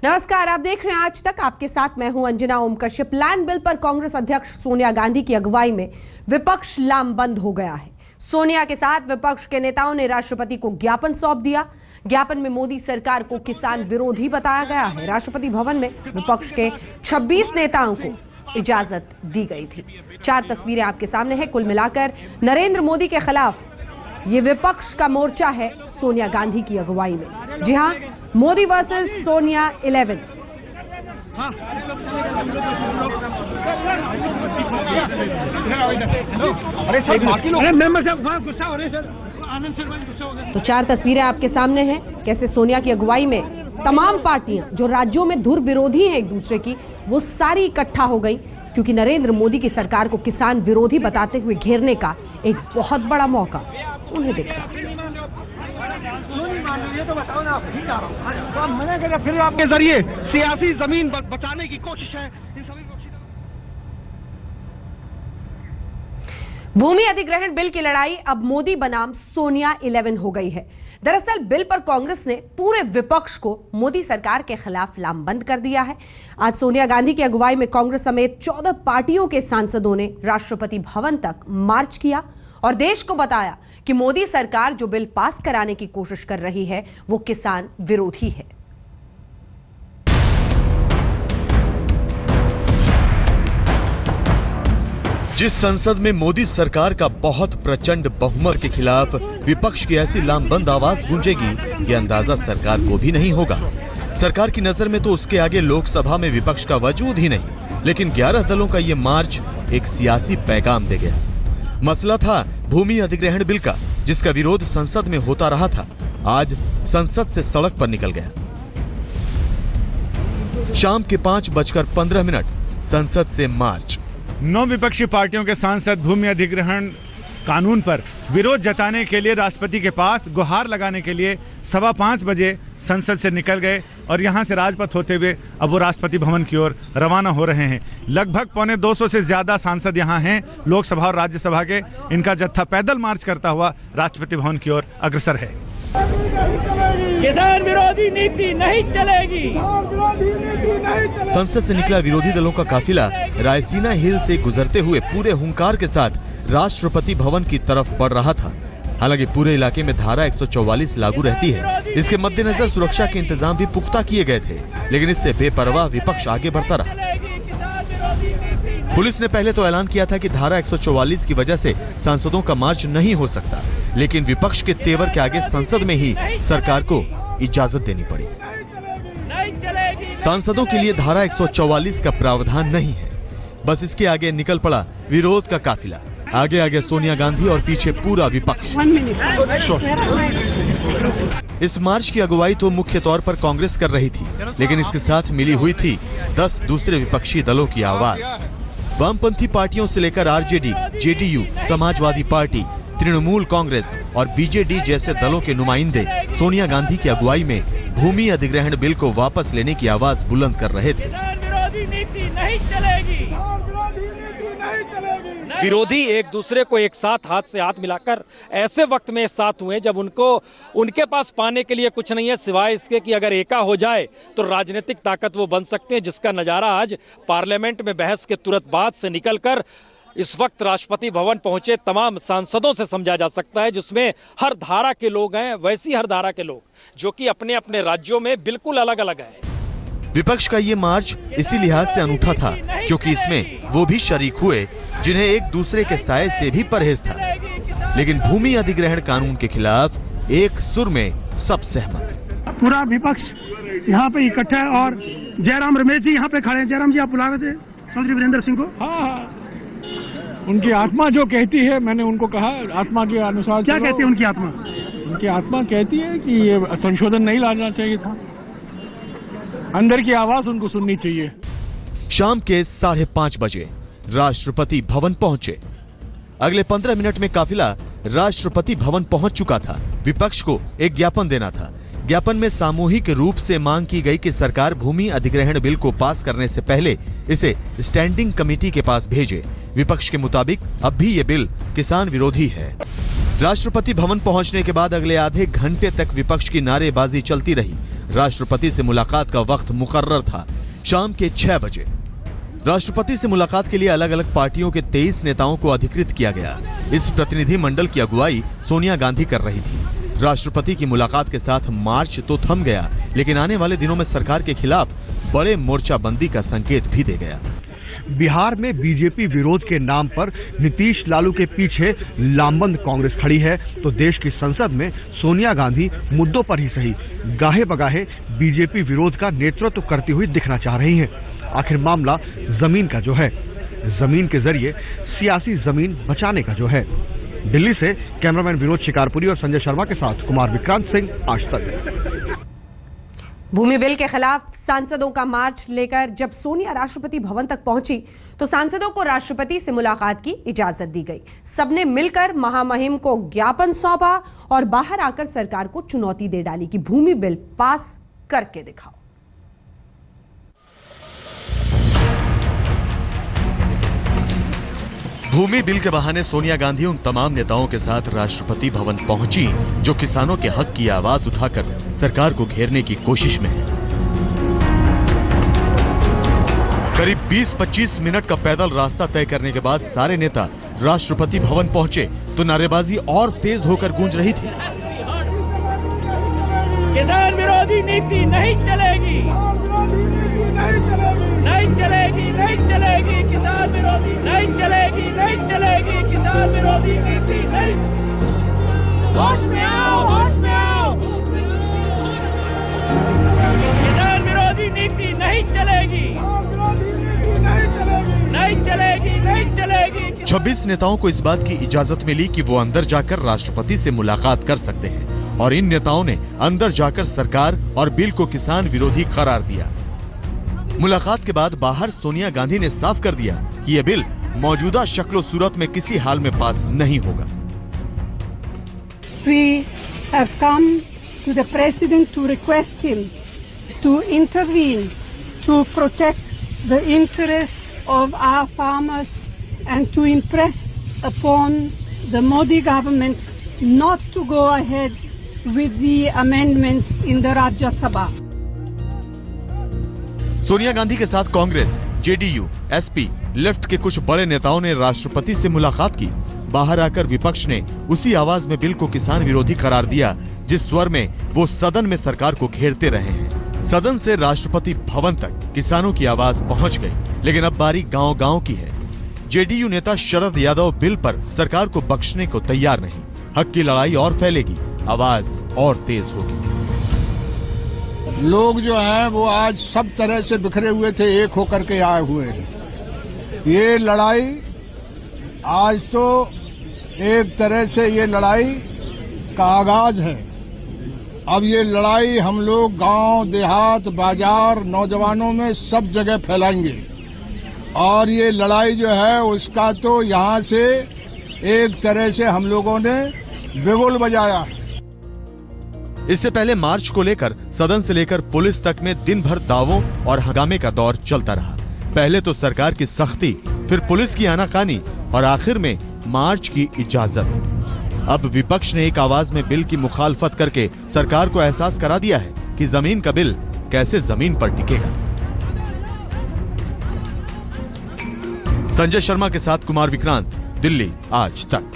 नमस्कार, आप देख रहे हैं आज तक। आपके साथ मैं हूं अंजना ओम कश्यप। लैंड बिल पर कांग्रेस अध्यक्ष सोनिया गांधी की अगुवाई में विपक्ष लामबंद हो गया है। सोनिया के साथ विपक्ष के नेताओं ने राष्ट्रपति को ज्ञापन सौंप दिया। ज्ञापन में मोदी सरकार को किसान विरोधी बताया गया है। राष्ट्रपति भवन में विपक्ष के 26 नेताओं को इजाजत दी गई थी। 4 तस्वीरें आपके सामने हैं। कुल मिलाकर नरेंद्र मोदी के खिलाफ ये विपक्ष का मोर्चा है सोनिया गांधी की अगुवाई में। जी हां, मोदी वर्सेस सोनिया 11। तो 4 तस्वीरें आपके सामने हैं। कैसे सोनिया की अगुवाई में तमाम पार्टियां जो राज्यों में धुर विरोधी हैं एक दूसरे की, वो सारी इकट्ठा हो गई, क्योंकि नरेंद्र मोदी की सरकार को किसान विरोधी बताते हुए घेरने का एक बहुत बड़ा मौका उन्हें दिख रहा है। फिर आपके जरिए सियासी जमीन बचाने की कोशिश है। भूमि अधिग्रहण बिल की लड़ाई अब मोदी बनाम सोनिया 11 हो गई है। दरअसल बिल पर कांग्रेस ने पूरे विपक्ष को मोदी सरकार के खिलाफ लामबंद कर दिया है। आज सोनिया गांधी की अगुवाई में कांग्रेस समेत 14 पार्टियों के सांसदों ने राष्ट्रपति भवन तक मार्च किया और देश को बताया कि मोदी सरकार जो बिल पास कराने की कोशिश कर रही है वो किसान विरोधी है। जिस संसद में मोदी सरकार का बहुत प्रचंड बहुमत के खिलाफ विपक्ष की ऐसी लामबंद आवाज गूंजेगी, ये अंदाजा सरकार को भी नहीं होगा। सरकार की नजर में तो उसके आगे लोकसभा में विपक्ष का वजूद ही नहीं। लेकिन 11 दलों का ये मार्च एक सियासी पैगाम दे गया। मसला था भूमि अधिग्रहण बिल का, जिसका विरोध संसद में होता रहा था। आज संसद से सड़क पर निकल गया। शाम के 5:15 संसद से मार्च। 9 विपक्षी पार्टियों के सांसद भूमि अधिग्रहण कानून पर विरोध जताने के लिए राष्ट्रपति के पास गुहार लगाने के लिए 5:15 बजे संसद से निकल गए और यहां से राजपथ होते हुए अब वो राष्ट्रपति भवन की ओर रवाना हो रहे हैं। लगभग 250 से ज्यादा सांसद यहां हैं, लोकसभा और राज्यसभा के। इनका जत्था पैदल मार्च करता हुआ राष्ट्रपति भवन की ओर अग्रसर है। किसान विरोधी नीति नहीं चलेगी। संसद से निकला विरोधी दलों का काफिला रायसीना हिल से गुजरते हुए पूरे हुंकार के साथ राष्ट्रपति भवन की तरफ बढ़ रहा था। हालांकि पूरे इलाके में धारा 144 लागू रहती है। इसके मद्देनजर सुरक्षा के इंतजाम भी पुख्ता किए गए थे, लेकिन इससे बेपरवाह विपक्ष आगे बढ़ता रहा। पुलिस ने पहले तो ऐलान किया था कि धारा 144 की वजह से सांसदों का मार्च नहीं हो सकता, लेकिन विपक्ष के तेवर के आगे संसद में ही सरकार को इजाजत देनी पड़ी। सांसदों के लिए धारा 144 का प्रावधान नहीं है। बस इसके आगे निकल पड़ा विरोध का काफिला। आगे आगे सोनिया गांधी और पीछे पूरा विपक्ष। इस मार्च की अगुवाई तो मुख्य तौर पर कांग्रेस कर रही थी, लेकिन इसके साथ मिली हुई थी 10 दूसरे विपक्षी दलों की आवाज। वामपंथी पार्टियों से लेकर RJD, JDU, Samajwadi party, Trinamool Congress और बीजेडी जैसे दलों के नुमाइंदे सोनिया गांधी की अगुवाई में भूमि अधिग्रहण बिल को वापस लेने की आवाज बुलंद कर रहे थे। विरोधी एक दूसरे को एक साथ हाथ से हाथ मिलाकर ऐसे वक्त में साथ हुए जब उनके पास पाने के लिए कुछ नहीं है सिवाय इसके कि अगर एका हो जाए तो राजनीतिक ताकत वो बन सकते हैं, जिसका नज़ारा आज पार्लियामेंट में बहस के तुरंत बाद से निकलकर इस वक्त राष्ट्रपति भवन पहुंचे तमाम सांसदों से समझा जा सकता है, जिसमें हर धारा के लोग हैं, वैसी हर धारा के लोग जो कि अपने अपने राज्यों में बिल्कुल अलग अलग हैं। विपक्ष का ये मार्च इसी लिहाज से अनूठा था क्योंकि इसमें वो भी शरीक हुए जिन्हें एक दूसरे के साये से भी परहेज था। लेकिन भूमि अधिग्रहण कानून के खिलाफ एक सुर में सब सहमत। पूरा विपक्ष यहाँ पे इकट्ठा है और जयराम रमेश जी यहाँ पे खड़े हैं। जयराम जी, आप बुला रहे थे मंत्री वीरेंद्र सिंह को? हाँ, उनकी आत्मा जो कहती है, मैंने उनको कहा आत्मा के अनुसार। क्या कहती है उनकी आत्मा? उनकी आत्मा कहती है कि ये संशोधन नहीं लाना चाहिए था, अंदर की आवाज उनको सुननी चाहिए। शाम के 5:30 बजे राष्ट्रपति भवन पहुंचे। अगले 15 मिनट में काफिला राष्ट्रपति भवन पहुंच चुका था। विपक्ष को एक ज्ञापन देना था। ज्ञापन में सामूहिक रूप से मांग की गई कि सरकार भूमि अधिग्रहण बिल को पास करने से पहले इसे स्टैंडिंग कमेटी के पास भेजे। विपक्ष के मुताबिक अब भी ये बिल किसान विरोधी है। राष्ट्रपति भवन पहुंचने के बाद अगले आधे घंटे तक विपक्ष की नारेबाजी चलती रही। राष्ट्रपति से मुलाकात का वक्त मुकर्रर था शाम के 6 बजे। राष्ट्रपति से मुलाकात के लिए अलग अलग पार्टियों के 23 नेताओं को अधिकृत किया गया। इस प्रतिनिधि मंडल की अगुवाई सोनिया गांधी कर रही थी। राष्ट्रपति की मुलाकात के साथ मार्च तो थम गया, लेकिन आने वाले दिनों में सरकार के खिलाफ बड़े मोर्चाबंदी का संकेत भी दे गया। बिहार में बीजेपी विरोध के नाम पर नीतीश लालू के पीछे लामबंद कांग्रेस खड़ी है, तो देश की संसद में सोनिया गांधी मुद्दों पर ही सही गाहे बगाहे बीजेपी विरोध का नेतृत्व करती हुई दिखना चाह रही हैं। आखिर मामला जमीन का जो है, जमीन के जरिए सियासी जमीन बचाने का जो है। दिल्ली से कैमरामैन विनोद शिकारपुरी और संजय शर्मा के साथ कुमार विक्रांत सिंह, आज तक। भूमि बिल के खिलाफ सांसदों का मार्च लेकर जब सोनिया राष्ट्रपति भवन तक पहुंची तो सांसदों को राष्ट्रपति से मुलाकात की इजाजत दी गई। सबने मिलकर महामहिम को ज्ञापन सौंपा और बाहर आकर सरकार को चुनौती दे डाली कि भूमि बिल पास करके दिखाओ। भूमि बिल के बहाने सोनिया गांधी उन तमाम नेताओं के साथ राष्ट्रपति भवन पहुंची जो किसानों के हक की आवाज उठाकर सरकार को घेरने की कोशिश में है। करीब 20-25 मिनट का पैदल रास्ता तय करने के बाद सारे नेता राष्ट्रपति भवन पहुंचे तो नारेबाजी और तेज होकर गूंज रही थी। किसान विरोधी नीति नहीं चलेगी, नहीं चलेगी, नहीं चलेगी, किसान विरोधी नहीं चलेगी, नहीं चलेगी, किसान विरोधी नीति नहीं। होश में आओ, होश में आओ, किसान विरोधी नीति नहीं चलेगी, नहीं चलेगी, नहीं चलेगी। 26 नेताओं को इस बात की इजाजत मिली कि वो अंदर जाकर राष्ट्रपति से मुलाकात कर सकते हैं और इन नेताओं ने अंदर जाकर सरकार और बिल को किसान विरोधी करार दिया। मुलाकात के बाद बाहर सोनिया गांधी ने साफ कर दिया कि यह बिल मौजूदा शक्लो सूरत में किसी हाल में पास नहीं होगा। We have come to the president to request him to intervene to protect the interests of our farmers and to impress upon the Modi government not to go ahead with the amendments in the Rajya Sabha. Sonia Gandhi के साथ Congress, JDU, SP, left के कुछ बड़े नेताओं ने राष्ट्रपति से मुलाकात की। बाहर आकर विपक्ष ने उसी आवाज में बिल को किसान विरोधी करार दिया जिस स्वर में वो सदन में सरकार को घेरते रहे हैं। सदन से राष्ट्रपति भवन तक किसानों की आवाज पहुंच गई, लेकिन अब बारी गांव-गांव की है। जेडीयू नेता शरद यादव बिल पर सरकार को बख्शने को तैयार नहीं। हक की लड़ाई और फैलेगी, आवाज और तेज होगी। लोग जो हैं वो आज सब तरह से बिखरे हुए थे, एक होकर के आए हुए हैं। ये लड़ाई आज तो एक तरह से ये लड़ाई का आगाज है। अब ये लड़ाई हम लोग गांव, देहात, बाजार, नौजवानों में सब जगह फैलाएंगे और ये लड़ाई जो है उसका तो यहाँ से एक तरह से हम लोगों ने बिगुल बजाया। इससे पहले मार्च को लेकर सदन से लेकर पुलिस तक में दिन भर दावों और हंगामे का दौर चलता रहा। पहले तो सरकार की सख्ती, फिर पुलिस की आनाकानी और आखिर में मार्च की इजाजत। अब विपक्ष ने एक आवाज में बिल की मुखालफत करके सरकार को एहसास करा दिया है कि जमीन का बिल कैसे जमीन पर टिकेगा। संजय शर्मा के साथ कुमार विक्रांत, दिल्ली, आज तक।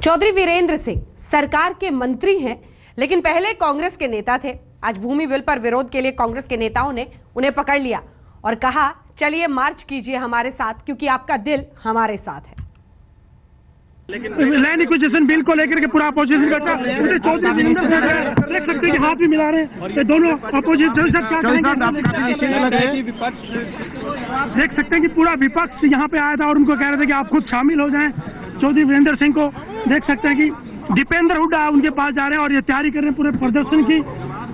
चौधरी वीरेंद्र सिंह सरकार के मंत्री हैं, लेकिन पहले कांग्रेस के नेता थे। आज भूमि बिल पर विरोध के लिए कांग्रेस के नेताओं ने उन्हें पकड़ लिया और कहा, चलिए मार्च कीजिए हमारे साथ क्योंकि आपका दिल हमारे साथ है। लैंड एक्विजिशन बिल को लेकर के पूरा अपोजिशन करता है। चौधरी वीरेंद्र सिंह देख सकते हैं कि हाथ भी मिला रहे हैं। ये दोनों अपोजिशन सब क्या करेंगे, देख सकते हैं कि पूरा विपक्ष यहाँ पे आया था और उनको कह रहे थे कि आप खुद शामिल हो जाएं। चौधरी वीरेंद्र सिंह को देख सकते हैं कि दीपेंद्र हुड्डा उनके पास जा रहे हैं और ये तैयारी कर रहे हैं पूरे प्रदर्शन की।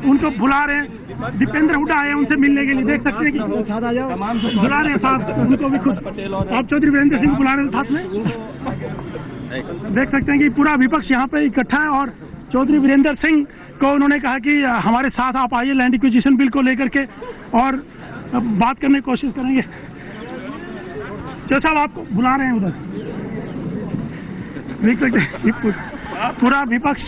उनको बुला रहे हैं, दीपेंद्र हुड्डा आए उनसे मिलने के लिए। देख सकते हैं कि बुला रहे हैं साथ उनको भी खुद। आप चौधरी वीरेंद्र सिंह बुला रहे हैं साथ में। देख सकते हैं कि पूरा विपक्ष यहाँ पे इकट्ठा है और चौधरी वीरेंद्र सिंह को उन्होंने कहा कि हमारे साथ आप आइए लैंड एक्विजिशन बिल को लेकर के और बात करने की कोशिश करेंगे। जो साहब आपको बुला रहे हैं उधर, देख सकते हैं पूरा विपक्ष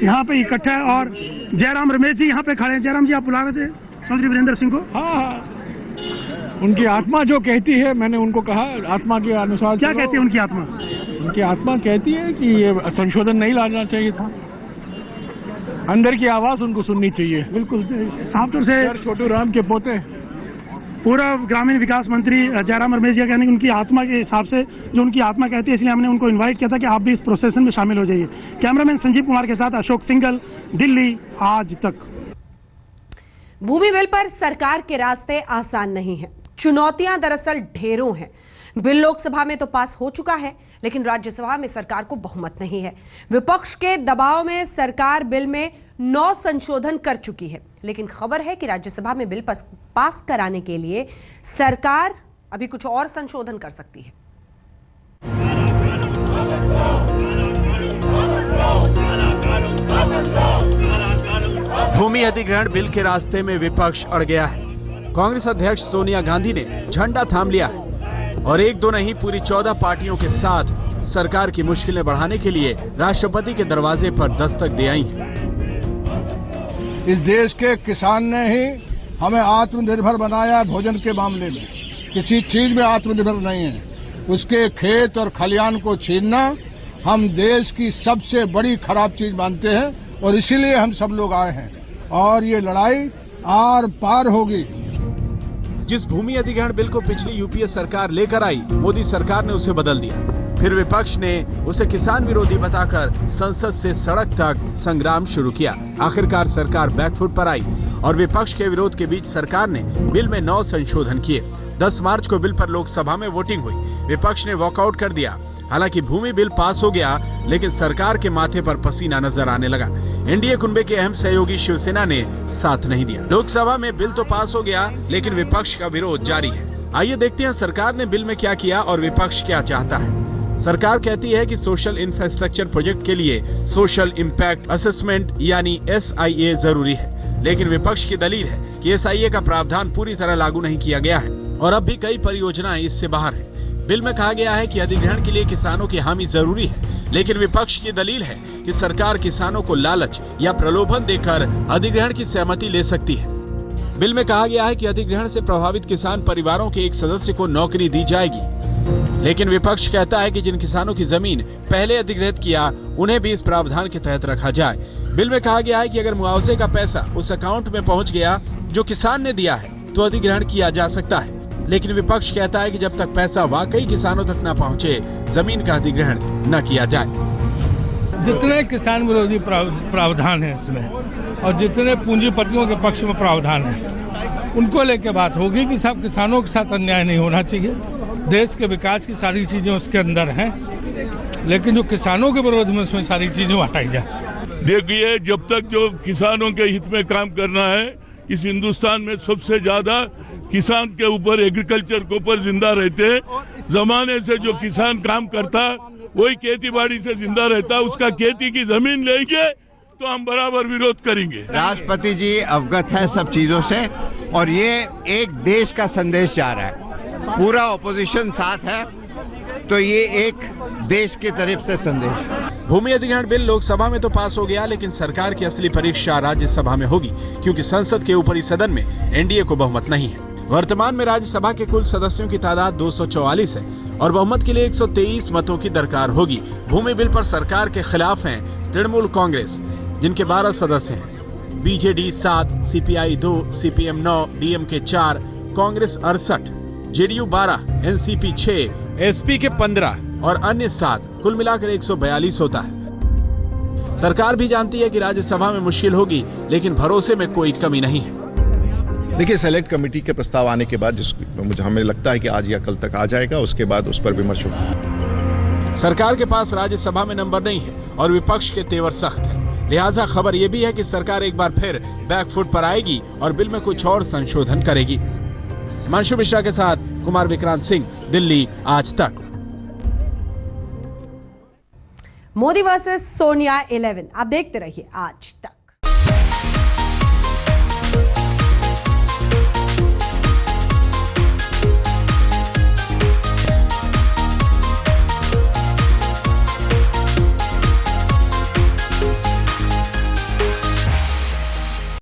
यहाँ पे इकट्ठा है और जयराम रमेश जी यहाँ पे खड़े हैं। जयराम जी, आप बुला रहे थे चौधरी वीरेंद्र सिंह को? हाँ, उनकी आत्मा जो कहती है, मैंने उनको कहा आत्मा के अनुसार। क्या कहती है उनकी आत्मा? उनकी आत्मा कहती है कि ये संशोधन नहीं लाना चाहिए था, अंदर की आवाज उनको सुननी चाहिए। बिल्कुल साफ तौर से छोटू राम के पोते पूरा ग्रामीण विकास मंत्री जयराम रमेश जी कहने की उनकी आत्मा के हिसाब से जो उनकी आत्मा कहती है, इसलिए हमने उनको इनवाइट किया था कि आप भी इस प्रोसेशन में शामिल हो जाइए। कैमरामैन संजीव कुमार के साथ अशोक सिंघल, दिल्ली आज तक। भूमि बिल पर सरकार के रास्ते आसान नहीं है, चुनौतियां दरअसल ढेरों हैं। बिल लोकसभा में तो पास हो चुका है, लेकिन राज्यसभा में सरकार को बहुमत नहीं है। विपक्ष के दबाव में सरकार बिल में 9 संशोधन कर चुकी है, लेकिन खबर है कि राज्यसभा में बिल पास कराने के लिए सरकार अभी कुछ और संशोधन कर सकती है। भूमि अधिग्रहण बिल के रास्ते में विपक्ष अड़ गया है। कांग्रेस अध्यक्ष सोनिया गांधी ने झंडा थाम लिया है और एक दो नहीं, पूरी 14 पार्टियों के साथ सरकार की मुश्किलें बढ़ाने के लिए राष्ट्रपति के दरवाजे पर दस्तक दे आई हैं। इस देश के किसान ने ही हमें आत्मनिर्भर बनाया भोजन के मामले में, किसी चीज में आत्मनिर्भर नहीं है। उसके खेत और खलियान को छीनना हम देश की सबसे बड़ी खराब चीज मानते हैं और इसीलिए हम सब लोग आए हैं और ये लड़ाई आर पार होगी। जिस भूमि अधिग्रहण बिल को पिछली यूपीए सरकार लेकर आई, मोदी सरकार ने उसे बदल दिया। फिर विपक्ष ने उसे किसान विरोधी बताकर संसद से सड़क तक संग्राम शुरू किया। आखिरकार सरकार बैकफुट पर आई और विपक्ष के विरोध के बीच सरकार ने बिल में 9 संशोधन किए। 10 मार्च को बिल पर लोकसभा में वोटिंग हुई, विपक्ष ने वॉकआउट कर दिया। हालांकि भूमि बिल पास हो गया, लेकिन सरकार के माथे पर पसीना नजर आने लगा। एनडीए कुनबे के अहम सहयोगी शिवसेना ने साथ नहीं दिया। लोकसभा में बिल तो पास हो गया, लेकिन विपक्ष का विरोध जारी है। आइए देखते हैं सरकार ने बिल में क्या किया और विपक्ष क्या चाहता है। सरकार कहती है कि सोशल इंफ्रास्ट्रक्चर प्रोजेक्ट के लिए सोशल इम्पैक्ट असेसमेंट यानी SIA जरूरी है, लेकिन विपक्ष की दलील है कि SIA का प्रावधान पूरी तरह लागू नहीं किया गया है और अब भी कई परियोजनाएं इससे बाहर है। बिल में कहा गया है कि अधिग्रहण के लिए किसानों की हामी जरूरी है, लेकिन विपक्ष की दलील है कि सरकार किसानों को लालच या प्रलोभन देकर अधिग्रहण की सहमति ले सकती है। बिल में कहा गया है कि अधिग्रहण से प्रभावित किसान परिवारों के एक सदस्य को नौकरी दी जाएगी, लेकिन विपक्ष कहता है कि जिन किसानों की जमीन पहले अधिग्रहित किया, उन्हें भी इस प्रावधान के तहत रखा जाए। बिल में कहा गया है कि अगर मुआवजे का पैसा उस अकाउंट में पहुंच गया जो किसान ने दिया है, तो अधिग्रहण किया जा सकता है, लेकिन विपक्ष कहता है कि जब तक पैसा वाकई किसानों तक न पहुंचे, जमीन का अधिग्रहण न किया जाए। जितने किसान विरोधी प्रावधान है इसमें और जितने पूंजीपतियों के पक्ष में प्रावधान है, उनको लेकर बात होगी कि सब किसानों के साथ अन्याय नहीं होना चाहिए। देश के विकास की सारी चीजें उसके अंदर हैं, लेकिन जो किसानों के विरोध में उसमें सारी चीजें हटाई जाए। देखिए, जब तक जो किसानों के हित में काम करना है, इस हिंदुस्तान में सबसे ज्यादा किसान के ऊपर, एग्रीकल्चर के ऊपर जिंदा रहते हैं। जमाने से जो किसान काम करता वही खेती बाड़ी से जिंदा रहता। उसका खेती की जमीन लेंगे तो हम बराबर विरोध करेंगे। राष्ट्रपति जी अवगत है सब चीजों से और ये एक देश का संदेश जा रहा है। पूरा ऑपोजिशन साथ है, तो ये एक देश की तरफ से संदेश। भूमि अधिग्रहण बिल लोकसभा में तो पास हो गया, लेकिन सरकार की असली परीक्षा राज्यसभा में होगी, क्योंकि संसद के ऊपरी सदन में एनडीए को बहुमत नहीं है। वर्तमान में राज्यसभा के कुल सदस्यों की तादाद 244 है और बहुमत के लिए 123 मतों की दरकार होगी। भूमि बिल पर सरकार के खिलाफ हैं तृणमूल कांग्रेस, जिनके 12 सदस्य हैं, BJD 7, CPI 2, CPM 9, DMK 4, Congress 68, JDU 12, NCP 6, SP के 15 और अन्य 7, कुल मिलाकर 142 होता है। सरकार भी जानती है कि राज्यसभा में मुश्किल होगी, लेकिन भरोसे में कोई कमी नहीं है। देखिए, सेलेक्ट कमेटी के प्रस्ताव आने के बाद मुझे हमें लगता है कि आज या कल तक आ जाएगा, उसके बाद उस पर विमर्श होगा। सरकार के पास राज्यसभा में नंबर नहीं है और विपक्ष के तेवर सख्त है, लिहाजा खबर यह भी है कि सरकार एक बार फिर बैकफुट पर आएगी और बिल में कुछ और संशोधन करेगी। हिमांशु मिश्रा के साथ कुमार विक्रांत सिंह, दिल्ली आज तक। मोदी वर्सेस सोनिया 11 आप देखते रहिए आज तक।